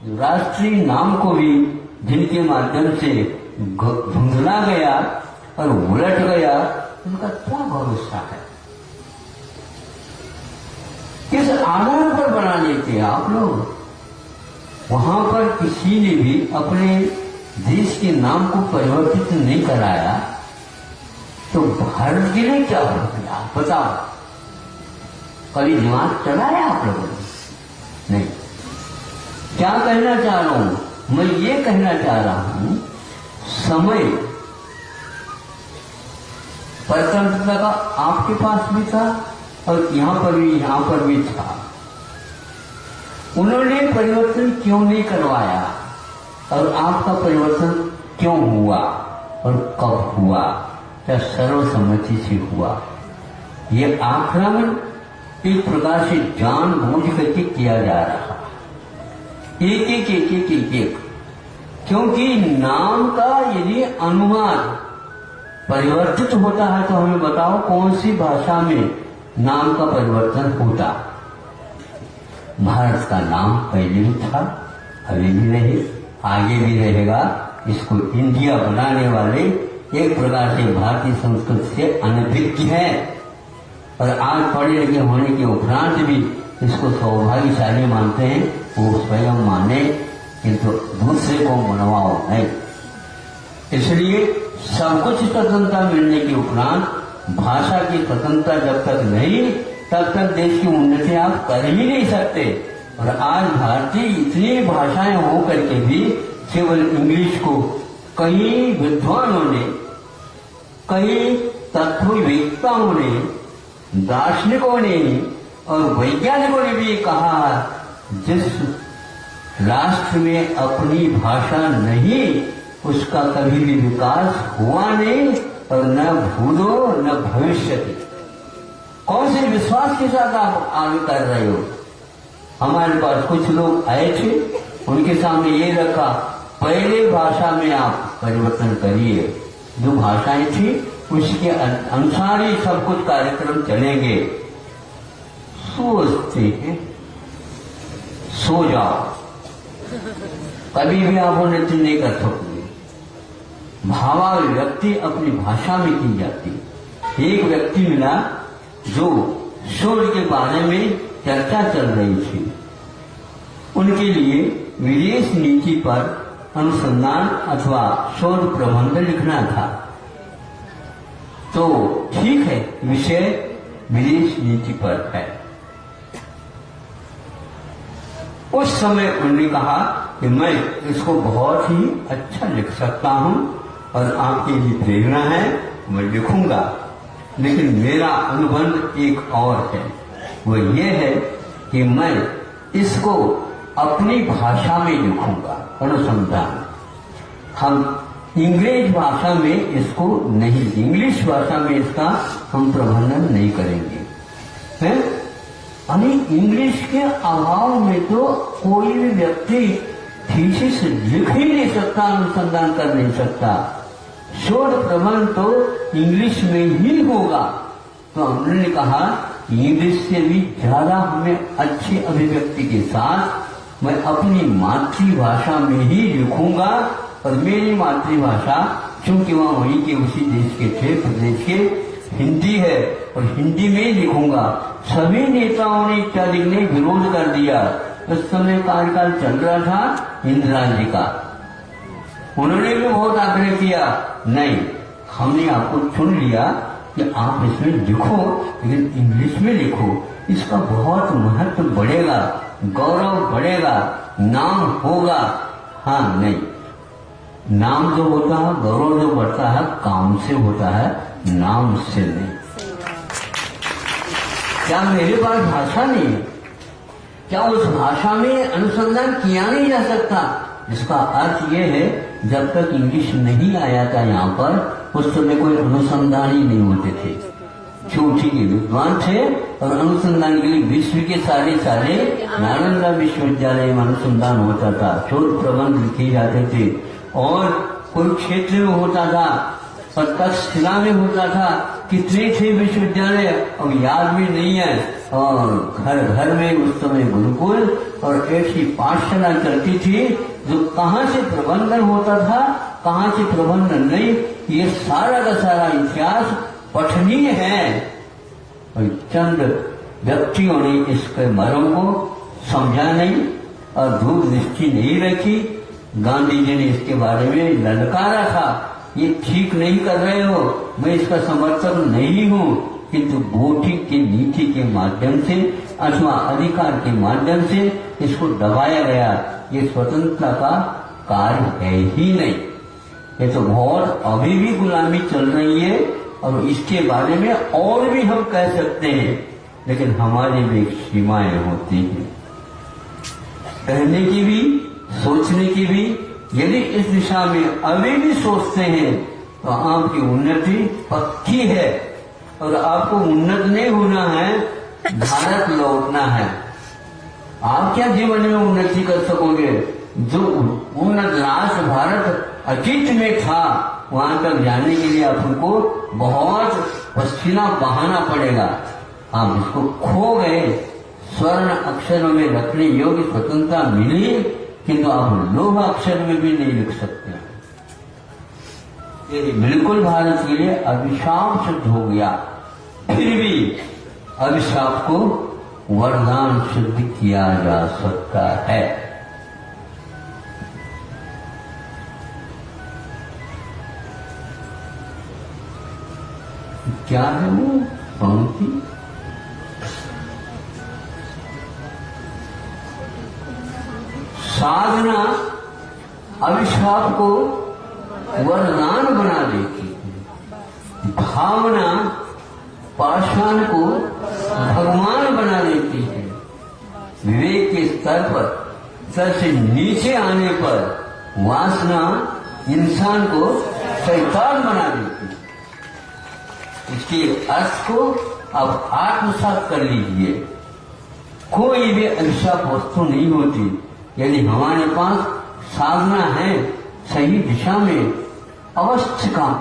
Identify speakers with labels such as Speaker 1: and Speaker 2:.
Speaker 1: राष्ट्रीय नाम को भी जिनके माध्यम से धुंधला गया और उलट गया, उनका क्या भरोसा है? किस आधार पर बना लेते हैं आप लोग? वहां पर किसी ने भी अपने देश के नाम को परिवर्तित नहीं कराया, तो भारत के लिए क्या हो गया बताओ? कभी दिमाग चलाया आप लोगों ने? नहीं। क्या कहना चाह रहा हूं मैं? ये कहना चाह रहा हूं, समय स्वतंत्रता का आपके पास भी था और यहां पर भी था। उन्होंने परिवर्तन क्यों नहीं करवाया और आपका परिवर्तन क्यों हुआ और कब हुआ? क्या सर्वसम्मति से हुआ? ये आक्रमण एक प्रकार से जानबूझ करके किया जा रहा, एक, क्योंकि नाम का यदि अनुवाद परिवर्तित होता है तो हमें बताओ कौन सी भाषा में नाम का परिवर्तन होता? भारत का नाम पहले भी था, अभी भी रहे, आगे भी रहेगा। इसको इंडिया बनाने वाले एक प्रकार से भारतीय संस्कृति से अनभिज्ञ है और आज पढ़े लिखे होने के उपरांत भी इसको सौभाग्यशाली मानते हैं। वो स्वयं माने किंतु दूसरे को मनवाओ नहीं। इसलिए सब कुछ स्वतंत्रता मिलने के उपरांत भाषा की स्वतंत्रता जब तक नहीं, तब तक देश की उन्नति आप कर ही नहीं सकते। और आज भारतीय इतनी भाषाएं हो करके भी केवल इंग्लिश को कई विद्वानों ने, कई तत्ववेत्ताओं ने, दार्शनिकों ने और वैज्ञानिकों ने भी कहा, जिस राष्ट्र में अपनी भाषा नहीं उसका कभी भी विकास हुआ नहीं और न भूलो न भविष्य की। कौन से विश्वास के साथ आप आगे कर रहे हो? हमारे पास कुछ लोग आए थे, उनके सामने ये रखा, पहले भाषा में आप परिवर्तन करिए, जो भाषाएं थी उसके अनुसार ही सब कुछ कार्यक्रम चलेंगे। सोचते हैं, सो जाओ, कभी भी आप उन्नति नहीं कर सकते। भावाभिव्यक्ति अपनी भाषा में की जाती। एक व्यक्ति मिला जो शोध के बारे में चर्चा चल रही थी, उनके लिए विदेश नीति पर अनुसंधान अथवा शोध प्रबंध लिखना था। तो ठीक है, विषय विदेश नीति पर है। उस समय उन्होंने कहा कि मैं इसको बहुत ही अच्छा लिख सकता हूं और आपके लिए प्रेरणा है, मैं लिखूंगा, लेकिन मेरा अनुबंध एक और है। वो ये है कि मैं इसको अपनी भाषा में लिखूंगा, अनुसंधान। हम इंग्लिश भाषा में इसको नहीं, इंग्लिश भाषा में इसका हम प्रबंधन नहीं करेंगे, है? अभी इंग्लिश के अभाव में तो कोई भी व्यक्ति थीसिस लिख ही नहीं सकता, अनुसंधान कर नहीं सकता। शोध प्रबंध तो इंग्लिश में ही होगा। तो हमने कहा इंग्लिश से भी ज्यादा हमें अच्छी अभिव्यक्ति के साथ मैं अपनी मातृभाषा में ही लिखूंगा। और मेरी मातृभाषा चूंकि वहां वहीं के उसी देश के थे, प्रदेश के, हिंदी है और हिंदी में ही लिखूंगा। सभी नेताओं ने इत्यादि ने विरोध कर दिया। उस समय कार्यकाल चल रहा था इंदिरा जी का, उन्होंने भी बहुत आग्रह किया, नहीं हमने आपको चुन लिया कि आप इसमें लिखो, लेकिन इंग्लिश में लिखो, इसका बहुत महत्व बढ़ेगा, गौरव बढ़ेगा, नाम होगा। हाँ नहीं, नाम जो होता है, गौरव जो बढ़ता है काम से होता है, नाम से नहीं। क्या मेरे पास भाषा नहीं है? क्या उस भाषा में अनुसंधान किया नहीं जा सकता? इसका अर्थ यह है जब तक इंग्लिश नहीं आया था यहाँ पर, उस समय कोई अनुसंधान ही नहीं होते थे। चोटी के विद्वान थे और अनुसंधान के लिए विश्व के सारे नालंदा विश्वविद्यालय में अनुसंधान होता था, शोध प्रबंध लिखे जाते थे। और कोई क्षेत्र में होता था और तक्षशिला में होता था, कितने थे विश्वविद्यालय अब याद भी नहीं है। और घर घर में उस समय गुरुकुल और ऐसी पाठशाला चलती थी जो कहाँ से प्रबंधन होता था, कहाँ से प्रबंधन नहीं, ये सारा का सारा इतिहास पठनीय है। और चंद व्यक्तियों ने इसके मर्म को समझा नहीं और दूरदृष्टि नहीं रखी। गांधी जी ने इसके बारे में ललकारा था, ये ठीक नहीं कर रहे हो, मैं इसका समर्थक नहीं हूँ, किंतु वोटिंग की नीति के माध्यम से अथवा अधिकार के माध्यम से इसको दबाया गया। ये स्वतंत्रता का कार्य है ही नहीं, ये तो बहुत अभी भी गुलामी चल रही है। और इसके बारे में और भी हम कह सकते हैं, लेकिन हमारी भी एक सीमाएं होती हैं कहने की भी, सोचने की भी। यदि इस दिशा में अभी भी सोचते हैं तो आपकी उन्नति पक्की है। और आपको उन्नत नहीं होना है, भारत लौटना है। आप क्या जीवन में उन्नति कर सकोगे? जो उन्नत राष्ट्र भारत अतीत में था, वहां तक जाने के लिए आपको बहुत पसीना बहाना पड़ेगा। आप इसको खो गए। स्वर्ण अक्षरों में रखने योग्य स्वतंत्रता मिली, किंतु आप लोह अक्षर में भी नहीं लिख सकते। ये बिल्कुल भारत के लिए अभिशाप सिद्ध हो गया। फिर भी अभिशाप को वरदान सिद्ध किया जा सकता है। क्या है वो पंक्ति? साधना अभिशाप को वरदान बना देती है, भावना पाषाण को भगवान बना देती है। विवेक के स्तर पर, स्तर से नीचे आने पर वासना इंसान को शैतान बना देती है। इसके अर्थ को अब आत्मसात कर लीजिए। कोई भी अभिशाप वस्तु नहीं होती। यदि हमारे पास साधना है, सही दिशा में अवस्थ काम